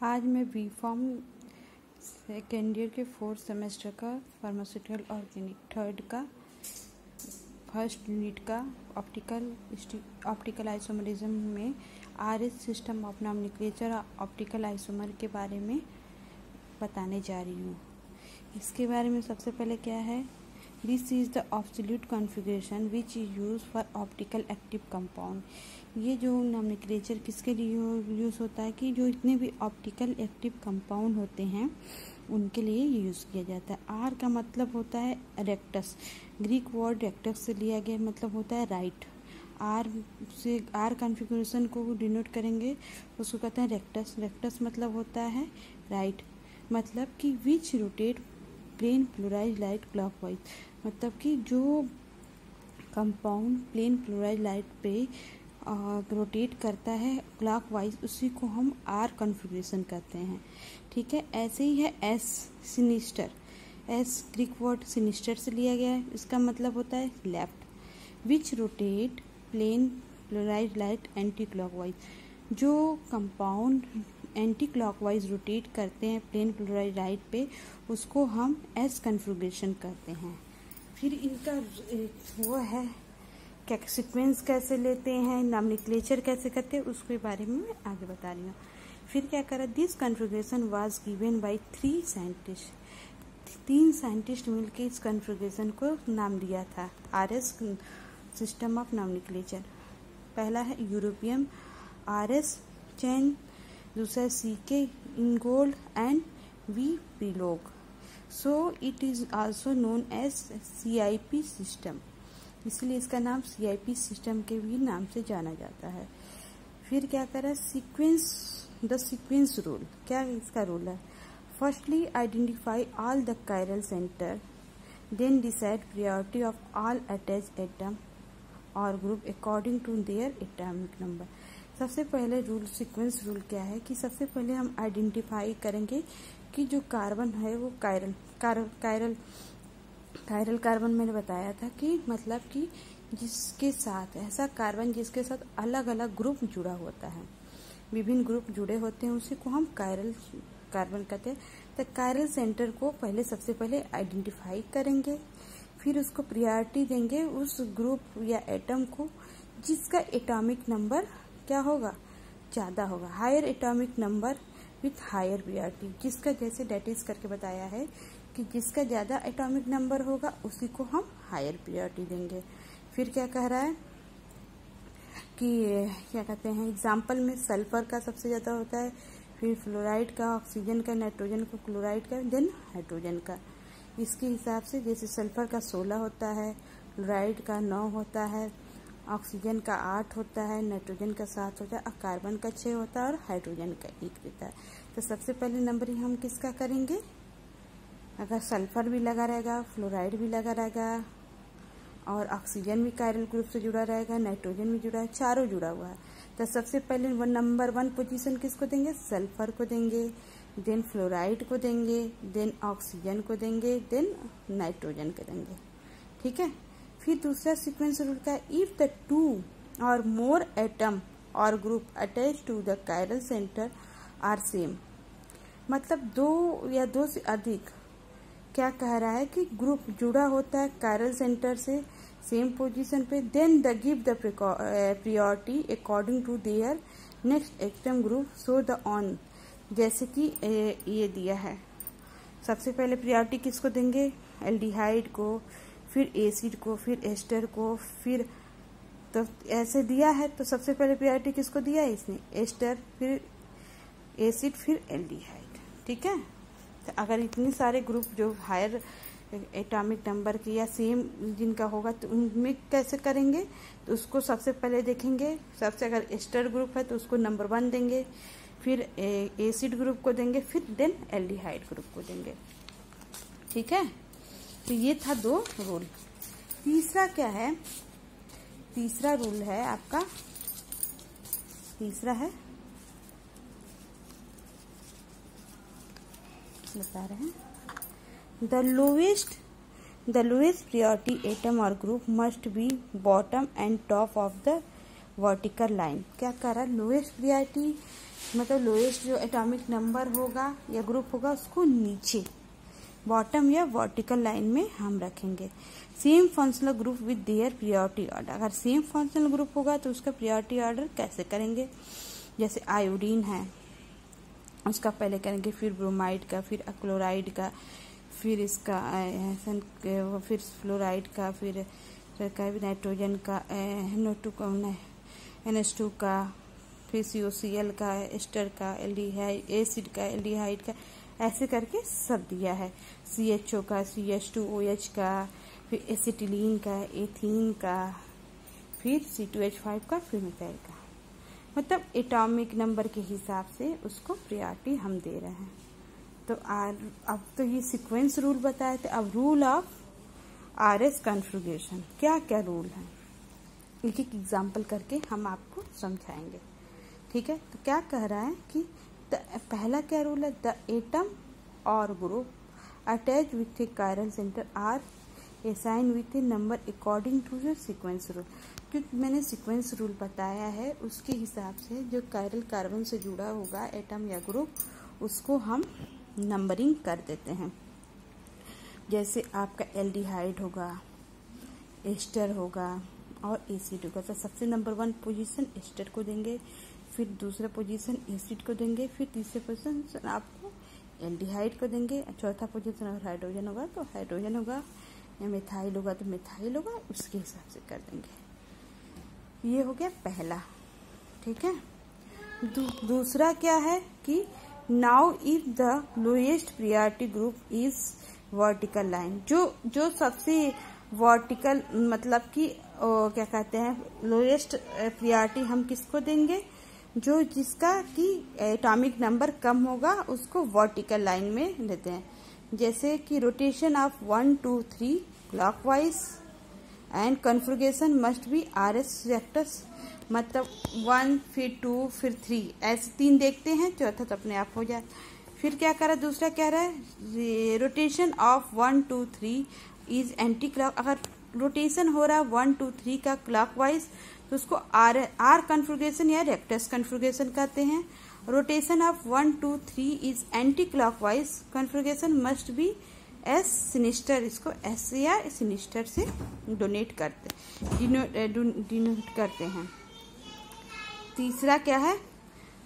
आज मैं B form second year के फोर्थ सेमेस्टर का फार्मास्यूटिकल ऑर्गेनिक थर्ड का फर्स्ट यूनिट का ऑप्टिकल आइसोमरिज्म में RS system of nomenclature optical isomer के बारे में बताने जा रही हूँ। इसके बारे में सबसे पहले क्या है, this is the absolute configuration which is use for optical active compound. ये जो नॉमेनक्लेचर किसके लिए यूज़ होता है कि जो इतने भी ऑप्टिकल एक्टिव कंपाउंड होते हैं उनके लिए ये यूज़ किया जाता है। आर का मतलब होता है रेक्टस, ग्रीक वर्ड रेक्टस से लिया गया, मतलब होता है राइट। आर से आर कॉन्फ़िगरेशन को डिनोट करेंगे, उसको कहते हैं रेक्टस। रेक्टस मतलब होता है राइट, मतलब कि which rotate plane polarise light clockwise, मतलब कि जो कंपाउंड प्लेन पोलराइज लाइट पे रोटेट करता है क्लॉकवाइज, उसी को हम आर कॉन्फ़िगरेशन कहते हैं। ठीक है, ऐसे ही है S sinister. S Greek word sinister से लिया गया है, इसका मतलब होता है left. Which rotate plane polarise light anti clockwise, जो कंपाउंड एंटी क्लॉकवाइज रोटेट करते हैं प्लेन पोलराइज लाइट पे, उसको हम एस कॉन्फ़िगरेशन कहते हैं। फिर इनका वो है क्या सीक्वेंस कैसे लेते हैं, नॉमेनक्लेचर कैसे करते हैं, उसके बारे में मैं आगे बता रही हूँ। फिर क्या करा, this configuration was given by 3 scientist. 3 scientist मिलकर इस कॉन्फ़िगरेशन को नाम दिया था आरएस सिस्टम ऑफ नॉमेनक्लेचर। पहला है यूरोपियन आरएस चैन, दूसरा CK Ingold and V Prelog. So it is also known as CIP system, इसलिए इसका नाम सीआईपी सिस्टम के भी नाम से जाना जाता है। फिर क्या करा, सीक्वेंस, द सीक्वेंस रूल। क्या इसका रूल है, firstly identify all the chiral centre, then decide priority of all attach atom और group according to their atomic number. सबसे पहले रूल, सीक्वेंस रूल क्या है कि सबसे पहले हम आइडेंटिफाई करेंगे कि जो कार्बन है वो कायरल कार्बन मैंने बताया था कि मतलब कि जिसके साथ ऐसा कार्बन जिसके साथ अलग अलग ग्रुप जुड़ा होता है, विभिन्न ग्रुप जुड़े होते हैं, उसी को हम कायरल कार्बन कहते हैं। तो कायरल सेंटर को पहले सबसे पहले आइडेंटिफाई करेंगे, फिर उसको प्रायोरिटी देंगे उस ग्रुप या एटम को जिसका एटॉमिक नंबर क्या होगा, ज़्यादा होगा, higher atomic number with higher priority. जिसका जैसे डेटिस करके बताया है कि जिसका ज़्यादा एटॉमिक नंबर होगा उसी को हम हायर प्रायोरिटी देंगे। फिर क्या कह रहा है कि क्या कहते हैं, एग्जाम्पल में सल्फर का सबसे ज़्यादा होता है, फिर फ्लोराइड का, ऑक्सीजन का, नाइट्रोजन का, क्लोराइड का, देन हाइड्रोजन का। इसके हिसाब से जैसे सल्फर का 16 होता है, फ्लोराइड का 9 होता है, ऑक्सीजन का 8 होता है, नाइट्रोजन का 7 होता है, और कार्बन का 6 होता है और हाइड्रोजन का 1 देता है। तो सबसे पहले नंबरिंग हम किसका करेंगे, अगर सल्फर भी लगा रहेगा, फ्लोराइड भी लगा रहेगा और ऑक्सीजन भी कायरल ग्रुप से जुड़ा रहेगा, नाइट्रोजन भी जुड़ा है, चारों जुड़ा हुआ है, तो सबसे पहले नंबर 1 पोजीशन किसको देंगे, सल्फर को देंगे, देन फ्लोराइड को देंगे, देन ऑक्सीजन को देंगे, देन नाइट्रोजन को देंगे। ठीक है, फिर दूसरा सीक्वेंस रूल का, if the 2 or more atom और group attach to the chiral centre are same, मतलब 2 या 2 से अधिक, क्या कह रहा है कि ग्रुप जुड़ा होता है कायरल सेंटर से सेम पोजीशन पे, then the give the priority according to their next atom group so the on. जैसे कि ये दिया है, सबसे पहले प्रायोरिटी किसको देंगे, एल्डिहाइड को, फिर एसिड को, फिर एस्टर को, फिर तो ऐसे दिया है, तो सबसे पहले प्रायोरिटी किसको दिया है इसने, एस्टर, फिर एसिड, फिर एल्डिहाइड। ठीक है, तो अगर इतने सारे ग्रुप जो हायर एटॉमिक नंबर के या सेम जिनका होगा तो उनमें कैसे करेंगे, तो उसको सबसे पहले देखेंगे, सबसे अगर एस्टर ग्रुप है तो उसको नंबर 1 देंगे, फिर एसिड ग्रुप को देंगे, फिर देन एल्डिहाइड ग्रुप को देंगे। ठीक है, तो ये था 2 रूल। तीसरा क्या है, तीसरा रूल है आपका, तीसरा है बता रहे हैं, द लोएस्ट प्रायोरिटी एटम और group must be bottom and top of the vertical line. क्या कह रहा है, लोएस्ट प्रायोरिटी मतलब लोएस्ट जो एटॉमिक नंबर होगा या ग्रुप होगा उसको नीचे बॉटम या वर्टिकल लाइन में हम रखेंगे। Same functional group with their priority order. अगर सेम फंक्शनल ग्रुप होगा तो उसका प्रायोरिटी ऑर्डर कैसे करेंगे? जैसे आयोडीन है, उसका पहले करेंगे, फिर ब्रोमाइड का, फिर क्लोराइड का, फिर इसका फिर फ्लोराइड का, फिर नाइट्रोजन का, NH2 का, फिर COCl का, एस्टर का, एल्डिहाइड, एसिड का, एल्डिहाइड का, ऐसे करके सब दिया है। CHO का, CH2OH का, फिर एसिटिलीन का, एथीन का, फिर C2H5 का, फिर मिथाइल का। मतलब एटॉमिक नंबर के हिसाब से उसको प्रायोरिटी हम दे रहे हैं। तो अब तो ये सीक्वेंस रूल बताए थे। अब रूल ऑफ RS कॉन्फ़िगरेशन, क्या क्या रूल है, एक एक एग्जाम्पल करके हम आपको समझाएंगे। ठीक है, तो क्या कह रहा है कि पहला क्या रूल है? द एटम और group attach with a chiral centre are assign with a number according to the sequence rule. क्योंकि मैंने सीक्वेंस रूल बताया है, उसके हिसाब से जो कायरल कार्बन से जुड़ा होगा एटम या ग्रुप, उसको हम नंबरिंग कर देते हैं। जैसे आपका एल्डिहाइड होगा, एस्टर होगा और एसिड होगा, तो सबसे नंबर 1 पोजीशन एस्टर को देंगे, फिर दूसरा पोजीशन एसिड को देंगे, फिर तीसरे पोजीशन आपको एल्डिहाइड को देंगे, चौथा पोजीशन अगर हाइड्रोजन होगा तो हाइड्रोजन होगा, या मिथाइल होगा तो मिथाइल होगा, उसके हिसाब से कर देंगे। ये हो गया पहला। ठीक है, दूसरा क्या है कि now if the lowest priority group is vertical line, जो सबसे वर्टिकल मतलब कि क्या कहते हैं लोएस्ट प्रायोरिटी हम किसको देंगे? जो जिसका कि एटॉमिक नंबर कम होगा उसको वर्टिकल लाइन में लेते हैं। जैसे कि rotation of 1 2 3 clockwise and configuration must be RS vectors, मतलब 1 फिर 2 फिर 3, ऐसे 3 देखते हैं, चौथा तो अपने आप हो जाए। फिर क्या कर रहा है, दूसरा कह रहा है rotation of 1 2 3 is anti clock. अगर रोटेशन हो रहा है 1 2 3 का क्लॉकवाइज तो उसको आर कॉन्फ़िगरेशन या रेक्टस कॉन्फ़िगरेशन कहते हैं। Rotation of 1 2 3 is anti clockwise configuration must be S sinister, इसको एस या सिनिस्टर से डिनोट करते हैं। तीसरा क्या है,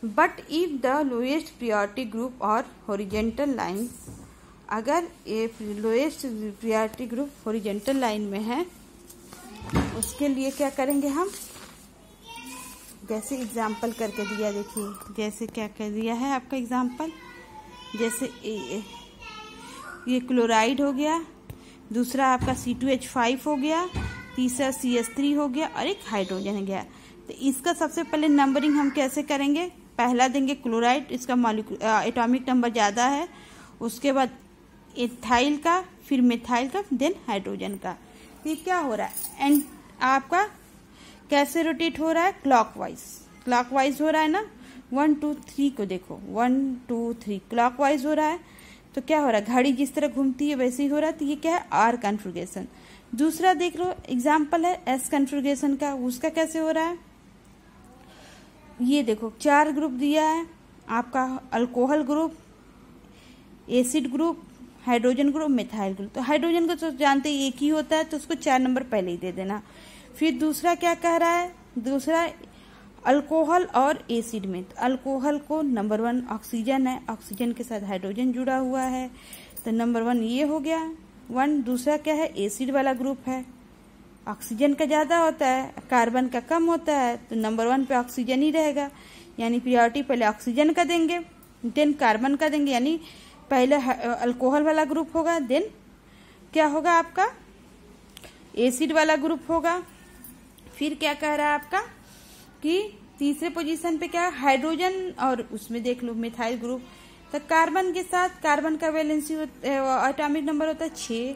but if the lowest priority group और हॉरिजेंटल लाइन, अगर lowest priority group horizontal line में है उसके लिए क्या करेंगे हम? जैसे एग्जाम्पल करके दिया, देखिए जैसे क्या कर दिया है आपका एग्जाम्पल, जैसे ये क्लोराइड हो गया, दूसरा आपका C2H5 हो गया, तीसरा CH3 हो गया और एक हाइड्रोजन हो गया। तो इसका सबसे पहले नंबरिंग हम कैसे करेंगे? पहला देंगे क्लोराइड, इसका एटॉमिक नंबर ज़्यादा है, उसके बाद इथाइल का, फिर मिथाइल का, देन हाइड्रोजन का। ये क्या हो रहा है? एंड आपका कैसे रोटेट हो रहा है? क्लॉकवाइज हो रहा है ना। 1 2 3 को देखो, 1 2 3 क्लॉकवाइज हो रहा है, तो क्या हो रहा है? घड़ी जिस तरह घूमती है वैसे ही हो रहा है। तो ये क्या है? R configuration. दूसरा देख लो एग्जाम्पल है एस कॉन्फ़िगरेशन का, उसका कैसे हो रहा है? ये देखो 4 ग्रुप दिया है आपका, alcohol group, acid group, hydrogen group, methyl group. तो हाइड्रोजन को तो जानते ही एक ही होता है, तो उसको 4 नंबर पहले ही दे देना। फिर दूसरा क्या कह रहा है? दूसरा अल्कोहल और एसिड में, तो अल्कोहल को नंबर 1 ऑक्सीजन है, ऑक्सीजन के साथ हाइड्रोजन जुड़ा हुआ है, तो नंबर 1 ये हो गया 1। दूसरा क्या है? एसिड वाला ग्रुप है, ऑक्सीजन का ज्यादा होता है, कार्बन का कम होता है, तो नंबर 1 पे ऑक्सीजन ही रहेगा, यानी प्रायोरिटी पहले ऑक्सीजन का देंगे, देन कार्बन का देंगे, यानी पहले अल्कोहल वाला ग्रुप होगा, देन क्या होगा आपका? एसिड वाला ग्रुप होगा। फिर क्या कह रहा है आपका कि तीसरे पोजीशन पे क्या? हाइड्रोजन, और उसमें देख लो मिथाइल ग्रुप। तो कार्बन के साथ कार्बन का वैलेंसी एटॉमिक नंबर होता है 6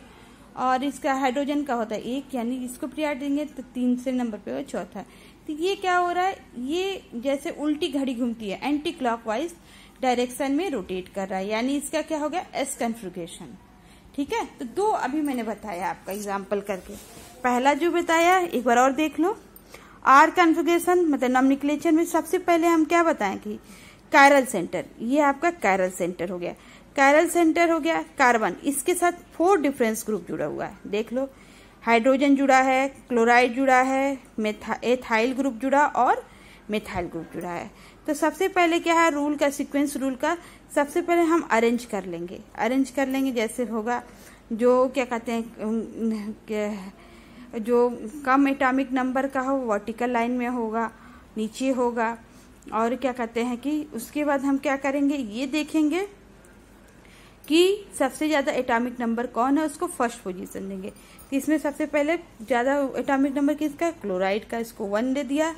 और इसका हाइड्रोजन का होता है 1, यानी इसको प्रायोरिटी देंगे तो 3 नंबर पे हो चौथा। तो ये क्या हो रहा है? ये जैसे उल्टी घड़ी घूमती है, एंटी क्लॉकवाइज डायरेक्शन में रोटेट कर रहा है, यानी इसका क्या हो गया? S configuration. ठीक है, तो 2 अभी मैंने बताया आपका एग्जाम्पल करके। पहला जो बताया एक बार और देख लो, आर कॉन्फ़िगरेशन मतलब नॉमेनक्लेचर में सबसे पहले हम क्या बताएं कि कायरल सेंटर, ये आपका कायरल सेंटर हो गया। कायरल सेंटर हो गया कार्बन, इसके साथ 4 डिफरेंस ग्रुप जुड़ा हुआ है, देख लो। हाइड्रोजन जुड़ा है, क्लोराइड जुड़ा है, एथाइल ग्रुप जुड़ा और मिथाइल ग्रुप जुड़ा है। तो सबसे पहले क्या है रूल का, सीक्वेंस रूल का, सबसे पहले हम अरेंज कर लेंगे। जैसे होगा जो क्या कहते हैं जो कम एटॉमिक नंबर का हो वर्टिकल लाइन में होगा, नीचे होगा। और क्या कहते हैं कि उसके बाद हम क्या करेंगे, ये देखेंगे कि सबसे ज्यादा एटॉमिक नंबर कौन है, उसको फर्स्ट पोजीशन देंगे। तो इसमें सबसे पहले ज्यादा एटॉमिक नंबर किसका है, क्लोराइड का, इसको 1 दे दिया।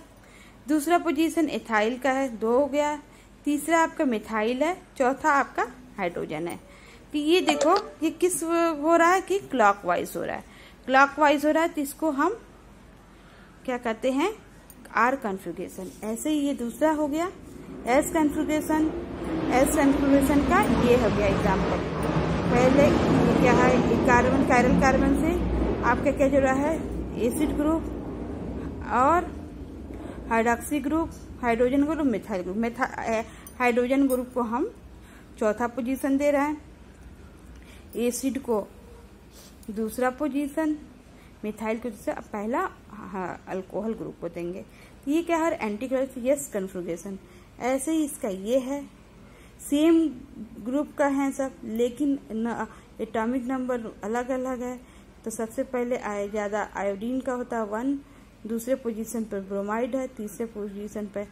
दूसरा पोजीशन एथाइल का है, 2 हो गया। तीसरा आपका मिथाइल है, चौथा आपका हाइड्रोजन है। तो ये देखो ये किस हो रहा है कि क्लॉकवाइज हो रहा है, तो इसको हम क्या कहते हैं आर कन्फिगरेशन। ऐसे ही ये दूसरा हो गया एस कन्फिगरेशन का ये हो गया एग्जाम्पल। पहले क्या है कार्बन, कायरल कार्बन से आपका क्या जुड़ा है एसिड ग्रुप और hydroxy group, hydrogen group, methyl group. Hydrogen group को हम चौथा पोजीशन दे रहे हैं, एसिड को दूसरा पोजीशन, मिथाइल को दूसरा, पहला अल्कोहल ग्रुप को देंगे। ये क्या है एंटी यस कन्फिगरेशन। ऐसे ही इसका ये है, सेम ग्रुप का है सब, लेकिन एटॉमिक नंबर अलग अलग है। तो सबसे पहले ज्यादा आयोडीन का होता है 1, दूसरे पोजीशन पर ब्रोमाइड है, तीसरे पोजीशन पर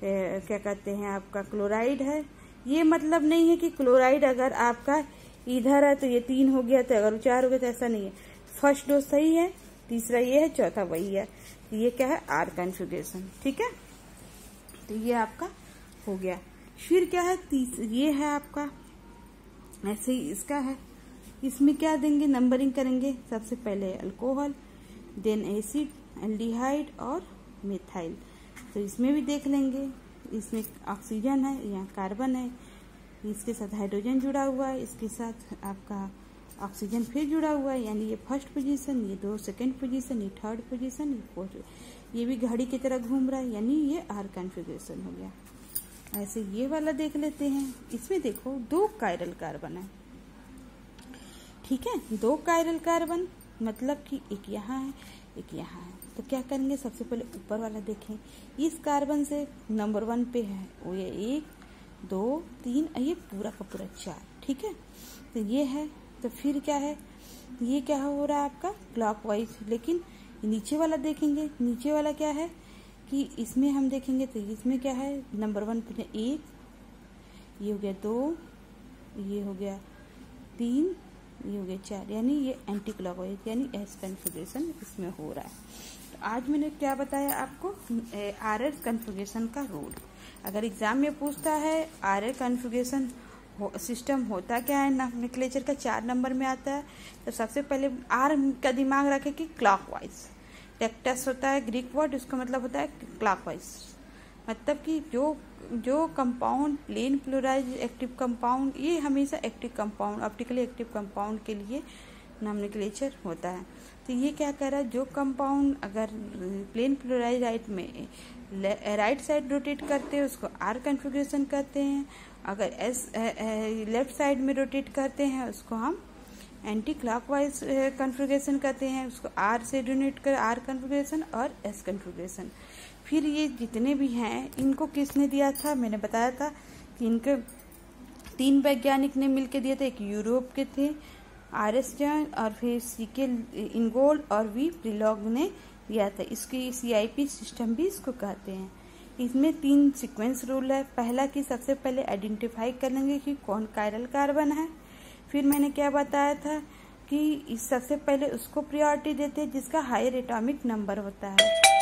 क्या कहते हैं आपका क्लोराइड है। ये मतलब नहीं है कि क्लोराइड अगर आपका इधर है तो ये 3 हो गया, तो अगर 4 हो गया तो ऐसा नहीं है। फर्स्ट डोज सही है, तीसरा ये है, चौथा वही है। तो ये क्या है आर कन्फिगरेशन, ठीक है। तो ये आपका हो गया। फिर क्या है ये है आपका ऐसे ही इसका है, इसमें क्या देंगे नंबरिंग करेंगे। सबसे पहले अल्कोहल, देन एसिड, एल्डिहाइड और मिथाइल। तो इसमें भी देख लेंगे, इसमें ऑक्सीजन है, यहाँ कार्बन है, इसके साथ हाइड्रोजन जुड़ा हुआ है, इसके साथ आपका ऑक्सीजन फिर जुड़ा हुआ है, यानी ये फर्स्ट पोजीशन, ये 2 सेकंड पोजीशन, ये थर्ड पोजीशन, ये फोर्थ, ये भी घड़ी की तरह घूम रहा है, यानी ये आर कन्फिगरेशन हो गया। ऐसे ये वाला देख लेते हैं। इसमें देखो 2 कायरल कार्बन है, ठीक है, 2 कायरल कार्बन मतलब कि एक यहाँ है एक यहाँ है। तो क्या करेंगे सबसे पहले ऊपर वाला देखें, इस कार्बन से नंबर 1 पे है वो ये 1 2 3, ये पूरा का पूरा 4, ठीक है। तो ये है, तो फिर क्या है ये क्या हो रहा है आपका क्लॉकवाइज। लेकिन नीचे वाला देखेंगे, नीचे वाला क्या है कि इसमें हम देखेंगे तो इसमें क्या है नंबर 1 पे 1, ये हो गया 2, ये हो गया 3, ये हो गया 4, यानी ये एंटी क्लॉकवाइज यानी एस कन्फिगरेशन इसमें हो रहा है। तो आज मैंने क्या बताया आपको आरएस कन्फिगरेशन का रूल। अगर एग्जाम में पूछता है आरएस कन्फिगरेशन सिस्टम होता क्या है, नोमेनक्लेचर का 4 नंबर में आता है। तो सबसे पहले आर का दिमाग रखे कि क्लॉकवाइज। टेक्टस होता है ग्रीक वर्ड, उसका मतलब होता है क्लॉकवाइज, मतलब कि जो कंपाउंड प्लेन प्लूराइज एक्टिव कंपाउंड, ये हमेशा active compound, optically active compound के लिए नोमेनक्लेचर होता है। तो ये क्या कह रहा है, जो कंपाउंड अगर प्लेन प्लूराइज राइट साइड रोटेट करते हैं उसको आर कन्फिगरेशन कहते हैं, अगर लेफ्ट साइड में रोटेट करते हैं उसको हम एंटी क्लॉकवाइज कन्फिगरेशन कहते हैं, उसको आर से डोनेट कर आर कन्फिगरेशन और एस कन्फिगरेशन। फिर ये जितने भी हैं इनको किसने दिया था, मैंने बताया था कि इनके 3 वैज्ञानिक ने मिलकर दिया था। एक यूरोप के थे आर.एस. जॉन, और फिर सी.के. इंगोल्ड और वी प्रिलॉग ने दिया था। इसकी CIP सिस्टम भी इसको कहते हैं। इसमें 3 सीक्वेंस रूल है। पहला कि सबसे पहले आइडेंटिफाई कर लेंगे कि कौन कायरल कार्बन है। फिर मैंने क्या बताया था कि सबसे पहले उसको प्रायोरिटी देते हैं जिसका हायर एटॉमिक नंबर होता है।